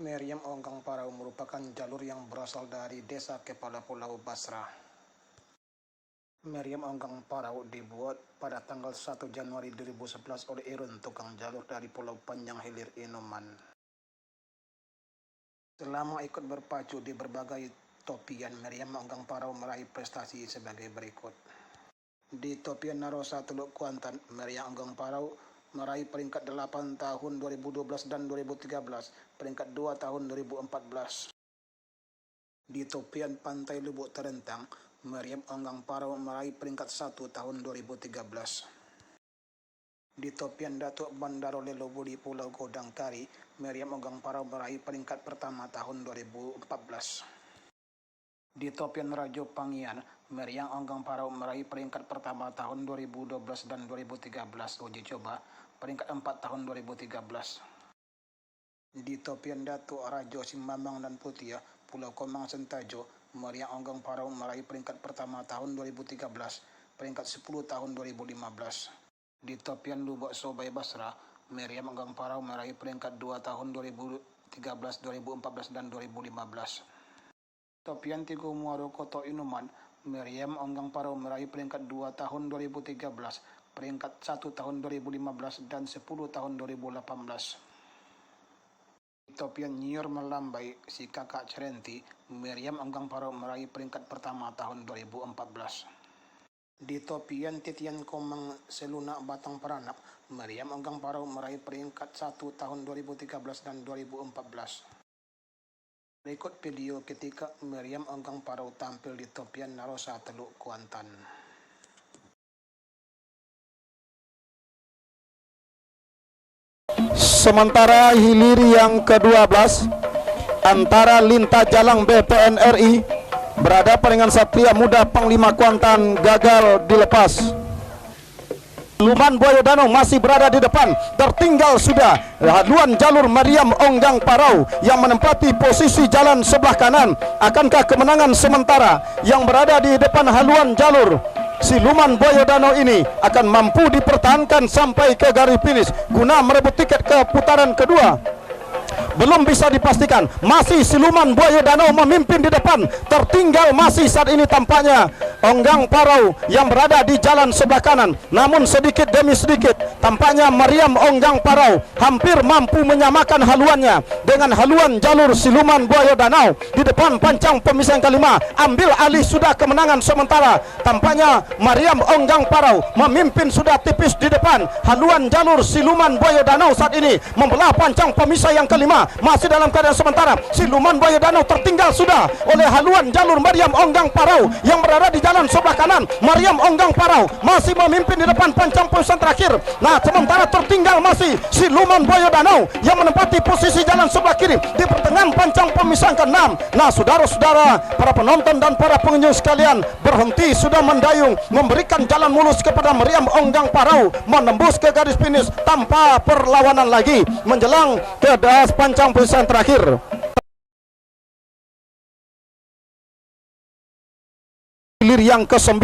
Meriam Onggang Parau merupakan jalur yang berasal dari desa kepala Pulau Basrah. Meriam Onggang Parau dibuat pada tanggal 1 Januari 2011 oleh Irun, tukang jalur dari Pulau Panjang Hilir Inoman. Selama ikut berpacu di berbagai topian, Meriam Onggang Parau meraih prestasi sebagai berikut. Di topian Narosa Teluk Kuantan, Meriam Onggang Parau meraih peringkat 8 tahun 2012 dan 2013, peringkat 2 tahun 2014. Di topian Pantai Lubuk Terentang, Meriam Onggang Parau meraih peringkat 1 tahun 2013. Di topian Datuk Bandaro Lelobo di Pulau Godangkari, Meriam Onggang Parau meraih peringkat pertama tahun 2014. Di topian Rajo Pangian, Meriam Onggang Parau meraih peringkat pertama tahun 2012 dan 2013 uji coba, peringkat 4 tahun 2013. Di topian Datuk Rajo Simbambang dan Putia, Pulau Komang Sentajo, Meriam Onggang Parau meraih peringkat pertama tahun 2013, peringkat 10 tahun 2015. Di topian Lubuk Sobai Basrah, Meriam Onggang Parau meraih peringkat 2 tahun 2013, 2014 dan 2015. Topian Tigo Muaro Koto Inuman, Meriam Onggang Parau meraih peringkat 2 tahun 2013, peringkat 1 tahun 2015 dan 10 tahun 2018. Topian Nyior Melambai Si Kakak Cerenti, Meriam Onggang Parau meraih peringkat pertama tahun 2014. Di topian Titian Komang Selunak Batang Peranak, Meriam Onggang Parau meraih peringkat 1 tahun 2013 dan 2014. Berikut video ketika Meriam Onggang Parau tampil di topian Narosa Teluk Kuantan. Sementara hilir yang ke-12 antara Linta Jalang BPN RI berhadapan dengan Satria Muda Panglima Kuantan gagal dilepas. Luman Buaya Danau masih berada di depan, tertinggal sudah haluan jalur Meriam Onggang Parau yang menempati posisi jalan sebelah kanan. Akankah kemenangan sementara yang berada di depan haluan jalur Siluman Buaya Danau ini akan mampu dipertahankan sampai ke garis finish guna merebut tiket ke putaran kedua? Belum bisa dipastikan. Masih Siluman Buaya Danau memimpin di depan. Tertinggal masih saat ini tampaknya Onggang Parau yang berada di jalan sebelah kanan. Namun sedikit demi sedikit tampaknya Meriam Onggang Parau hampir mampu menyamakan haluannya dengan haluan jalur Siluman Buaya Danau. Di depan pancang pemisah yang kelima, ambil alih sudah kemenangan sementara. Tampaknya Meriam Onggang Parau memimpin sudah tipis di depan. Haluan jalur Siluman Buaya Danau saat ini membelah pancang pemisah yang kelima. Masih dalam keadaan sementara Siluman Buaya Danau tertinggal sudah oleh haluan jalur Meriam Onggang Parau yang berada di jalan sebelah kanan. Meriam Onggang Parau masih memimpin di depan pancang pemisah terakhir. Nah, sementara tertinggal masih Siluman Buaya Danau yang menempati posisi jalan sebelah kiri di pertengahan pancang pemisah ke-6. Nah, saudara-saudara, para penonton dan para pengunjung sekalian, berhenti sudah mendayung, memberikan jalan mulus kepada Meriam Onggang Parau menembus ke garis finish tanpa perlawanan lagi menjelang ke das pancang pemisah terakhir. Hilir yang ke-9,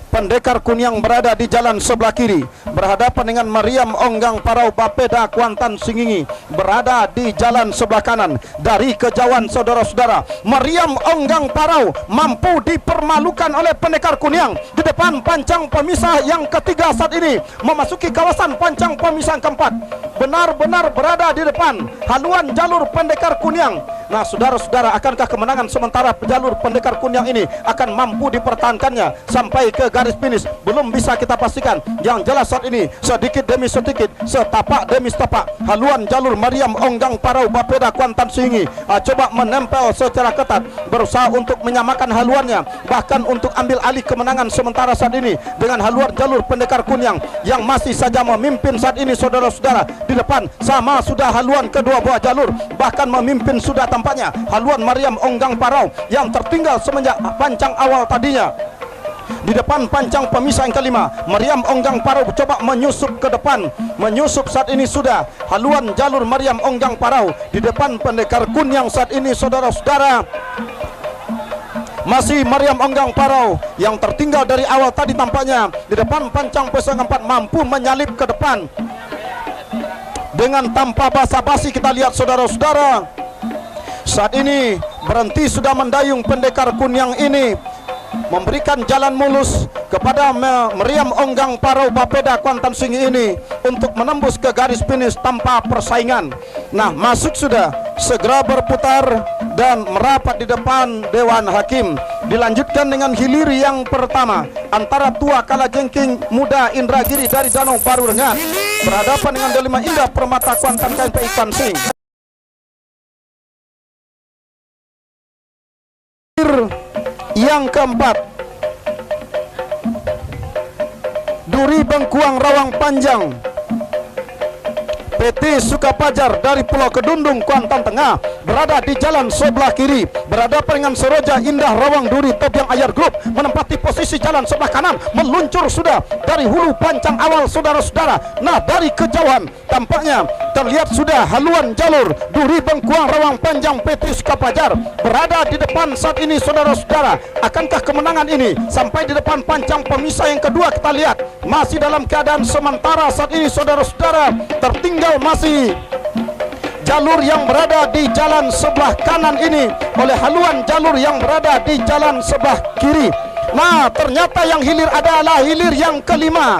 Pendekar Kuniang berada di jalan sebelah kiri berhadapan dengan Meriam Onggang Parau Bapeda Kuantan Singingi berada di jalan sebelah kanan. Dari kejauhan saudara-saudara, Meriam Onggang Parau mampu dipermalukan oleh Pendekar Kuniang di depan pancang pemisah yang ketiga saat ini memasuki kawasan pancang pemisah keempat. Benar-benar berada di depan haluan jalur Pendekar Kuniang. Nah, saudara-saudara, akankah kemenangan sementara jalur Pendekar Kuniang ini akan mampu dipertahankannya sampai ke garis finish? Belum bisa kita pastikan. Yang jelas saat ini sedikit demi sedikit, setapak demi setapak, haluan jalur Meriam Onggang Parau Bapeda Kuantan Singingi coba menempel secara ketat, berusaha untuk menyamakan haluannya, bahkan untuk ambil alih kemenangan sementara saat ini dengan haluan jalur Pendekar Kuniang yang masih saja memimpin saat ini saudara-saudara. Di depan sama sudah haluan kedua buah jalur, bahkan memimpin sudah tampaknya haluan Meriam Onggang Parau yang tertinggal semenjak pancang awal tadinya. Di depan pancang pemisah yang kelima, Meriam Onggang Parau coba menyusup ke depan. Menyusup saat ini sudah haluan jalur Meriam Onggang Parau. Di depan Pendekar Kuniang saat ini saudara-saudara masih Meriam Onggang Parau yang tertinggal dari awal tadi tampaknya. Di depan pancang pemisah keempat mampu menyalip ke depan. dengan tanpa basa-basi kita lihat saudara-saudara. Saat ini berhenti sudah mendayung pendekar kunyang ini, memberikan jalan mulus kepada Meriam Onggang Parau Bapeda Kuantan Singi ini untuk menembus ke garis finish tanpa persaingan. Nah, masuk sudah, segera berputar dan merapat di depan Dewan Hakim. Dilanjutkan dengan hilir yang pertama antara tua kalajengking muda Indragiri dari Danau Baru Rengat berhadapan dengan Delima Indah Permata Kuantan KMP Ikan Sing. Yang keempat, Duri Bengkuang Rawang Panjang PT Sukapajar dari Pulau Kedundung Kuantan Tengah berada di jalan sebelah kiri, berhadapan dengan Seroja Indah Rawang Duri Tobyang Ayar Group menempati posisi jalan sebelah kanan, meluncur sudah dari hulu pancang awal saudara-saudara. Nah, dari kejauhan tampaknya terlihat sudah haluan jalur Duri Bengkuang Rawang Panjang PT Sukapajar berada di depan saat ini saudara-saudara. Akankah kemenangan ini sampai di depan pancang pemisah yang kedua? Kita lihat masih dalam keadaan sementara saat ini saudara-saudara. Tertinggal masih jalur yang berada di jalan sebelah kanan ini oleh haluan jalur yang berada di jalan sebelah kiri. Nah, ternyata yang hilir adalah hilir yang kelima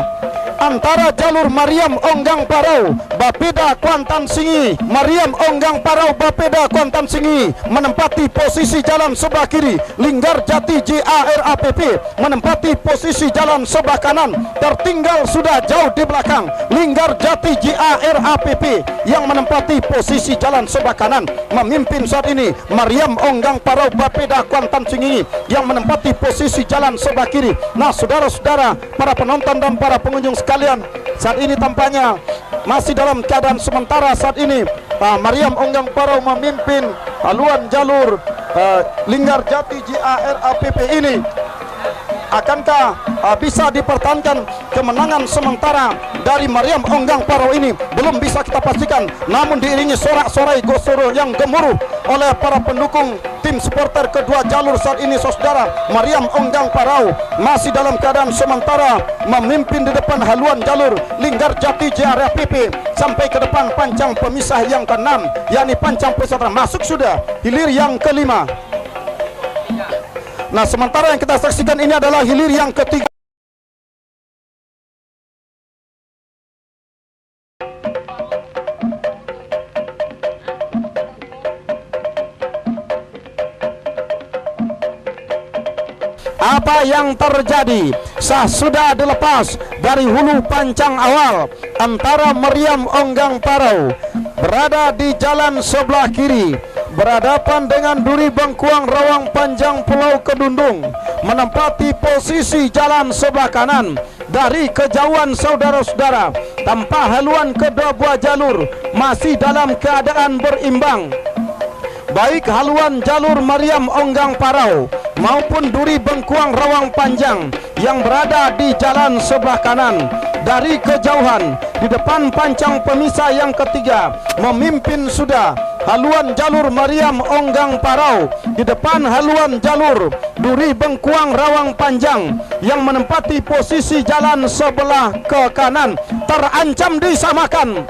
antara jalur Mariam Onggang Parau Bapeda Kuantan Singi. Mariam Onggang Parau Bapeda Kuantan Singi menempati posisi jalan sebelah kiri. Linggar Jati JARAPP menempati posisi jalan sebelah kanan. Tertinggal sudah jauh di belakang Linggar Jati JARAPP yang menempati posisi jalan sebelah kanan. Memimpin saat ini Mariam Onggang Parau Bapeda Kuantan Singi yang menempati posisi jalan sebelah kiri. Nah, saudara-saudara, para penonton dan para pengunjung sekalian, saat ini tampaknya masih dalam keadaan sementara saat ini. Mariam Onggang Parau memimpin haluan jalur Linggar Jati JARAPP ini. Akankah bisa dipertahankan kemenangan sementara dari Mariam Onggang Parau ini? Belum bisa kita pastikan, namun diiringi sorak-sorai gosoro yang gemuruh oleh para pendukung tim supporter kedua jalur saat ini saudara. Mariam Onggang Parau masih dalam keadaan sementara memimpin di depan haluan jalur Linggar Jati JARAPP sampai ke depan pancang pemisah yang ke-6, yakni pancang peserta. Masuk sudah hilir yang kelima. Nah, sementara yang kita saksikan ini adalah hilir yang ketiga. Apa yang terjadi? Sudah dilepas dari hulu pancang awal antara Mariam Onggang Parau berada di jalan sebelah kiri, berhadapan dengan Duri Bengkuang Rawang Panjang Pulau Kedundung menempati posisi jalan sebelah kanan. Dari kejauhan saudara-saudara, tanpa haluan kedua buah jalur masih dalam keadaan berimbang. Baik haluan jalur Mariam Onggang Parau maupun Duri Bengkuang Rawang Panjang yang berada di jalan sebelah kanan. Dari kejauhan di depan pancang pemisah yang ketiga memimpin sudah haluan jalur Mariam Onggang Parau. Di depan haluan jalur Duri Bengkuang Rawang Panjang yang menempati posisi jalan sebelah ke kanan terancam disamakan.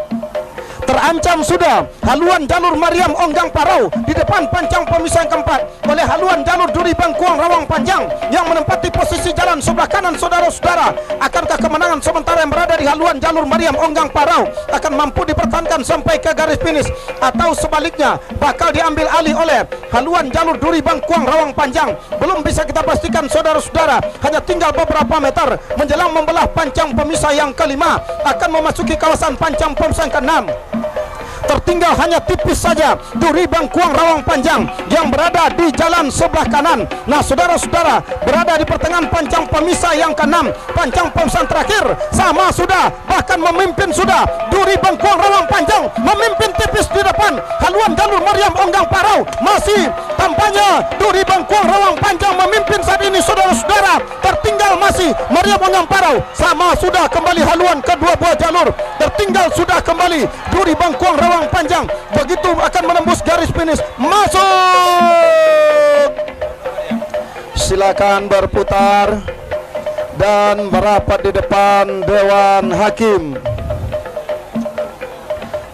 Terancam sudah haluan jalur Mariam Onggang Parau di depan pancang pemisah yang keempat oleh haluan jalur Duri Bengkuang Rawang Panjang yang menempati posisi jalan sebelah kanan saudara-saudara. Akankah kemenangan sementara yang berada di haluan jalur Mariam Onggang Parau akan mampu dipertahankan sampai ke garis finish, atau sebaliknya bakal diambil alih oleh haluan jalur Duri Bengkuang Rawang Panjang? Belum bisa kita pastikan saudara-saudara. Hanya tinggal beberapa meter menjelang membelah pancang pemisah yang kelima akan memasuki kawasan pancang pemisah yang ke-6. Tertinggal hanya tipis saja Duri Bengkuang Rawang Panjang yang berada di jalan sebelah kanan. Nah, saudara-saudara, berada di pertengahan pancang pemisah yang ke-6, pancang pemisah terakhir sama sudah, bahkan memimpin sudah. Duri Bengkuang Rawang Panjang memimpin tipis di depan haluan jalur Mariam Onggang Parau. Masih tampaknya Duri Bengkuang Rawang Panjang memimpin saat ini saudara-saudara. Tertinggal masih Mariam Onggang Parau, sama sudah kembali haluan kedua buah jalur. Tertinggal sudah kembali Duri Bengkuang Rawang Panjang. Begitu akan menembus garis finish. Masuk. Silakan berputar dan merapat di depan Dewan Hakim.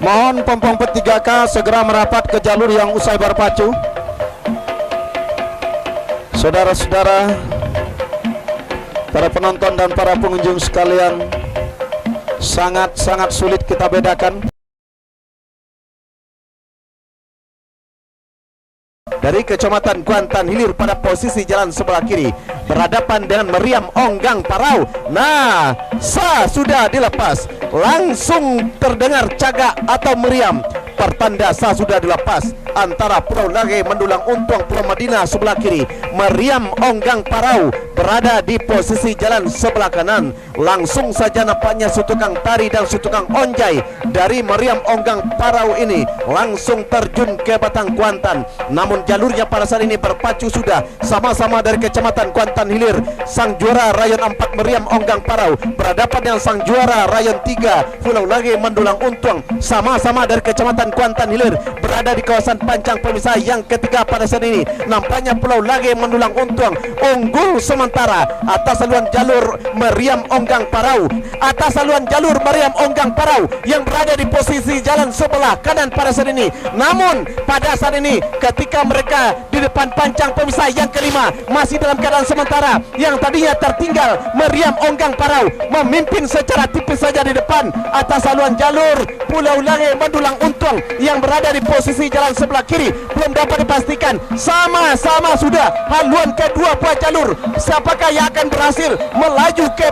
Mohon pompong P3K segera merapat ke jalur yang usai berpacu. Saudara-saudara, para penonton dan para pengunjung sekalian, sangat-sangat sulit kita bedakan. Dari Kecamatan Kuantan Hilir pada posisi jalan sebelah kiri berhadapan dengan Meriam Onggang Parau. Nah, sudah dilepas. Langsung terdengar cagak atau meriam, pertanda sudah dilepas antara Pulau Lage mendulang untung Pulau Madinah sebelah kiri. Meriam Onggang Parau berada di posisi jalan sebelah kanan. Langsung saja nampaknya sutukang tari dan sutukang onjai dari Meriam Onggang Parau ini langsung terjun ke Batang Kuantan. Namun jalurnya pada saat ini berpacu sudah sama-sama dari Kecamatan Kuantan Hilir. Sang juara Rayon 4 Meriam Onggang Parau berhadapan dengan sang juara Rayon 3 Pulau Lage mendulang untung, sama-sama dari Kecamatan Kuantan Hilir, berada di kawasan pancang pemisah yang ketiga pada saat ini. Nampaknya Pulau Lage mendulang untung, unggul sementara atas saluran jalur Meriam Onggang Parau, atas saluran jalur Meriam Onggang Parau yang berada di posisi jalan sebelah kanan pada saat ini. Namun pada saat ini ketika mereka di depan pancang pemisah yang kelima masih dalam keadaan sementara, yang tadinya tertinggal Meriam Onggang Parau memimpin secara tipis saja di depan atas saluran jalur Pulau Lage mendulang untung yang berada di posisi jalan sebelah kiri. Belum dapat dipastikan, sama-sama sudah haluan kedua buah jalur. Siapakah yang akan berhasil melaju ke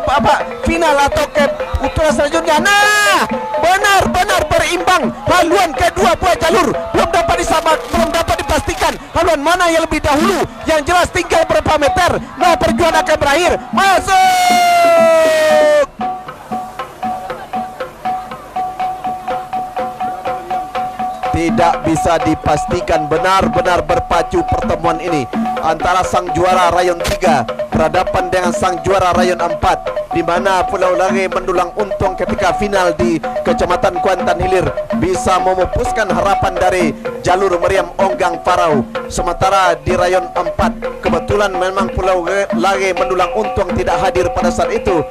final atau ke putaran selanjutnya? Nah, benar-benar berimbang haluan kedua buah jalur. Belum dapat dipastikan haluan mana yang lebih dahulu. Yang jelas tinggal berapa meter. Nah, perjuangan akan berakhir. Masuk. Tidak bisa dipastikan, benar-benar berpacu pertemuan ini antara sang juara Rayon 3 berhadapan dengan sang juara Rayon 4, di mana Pulau Lage mendulang untung ketika final di Kecamatan Kuantan Hilir bisa memupuskan harapan dari jalur Meriam Onggang Parau. Sementara di Rayon 4 kebetulan memang Pulau Lage mendulang untung tidak hadir pada saat itu.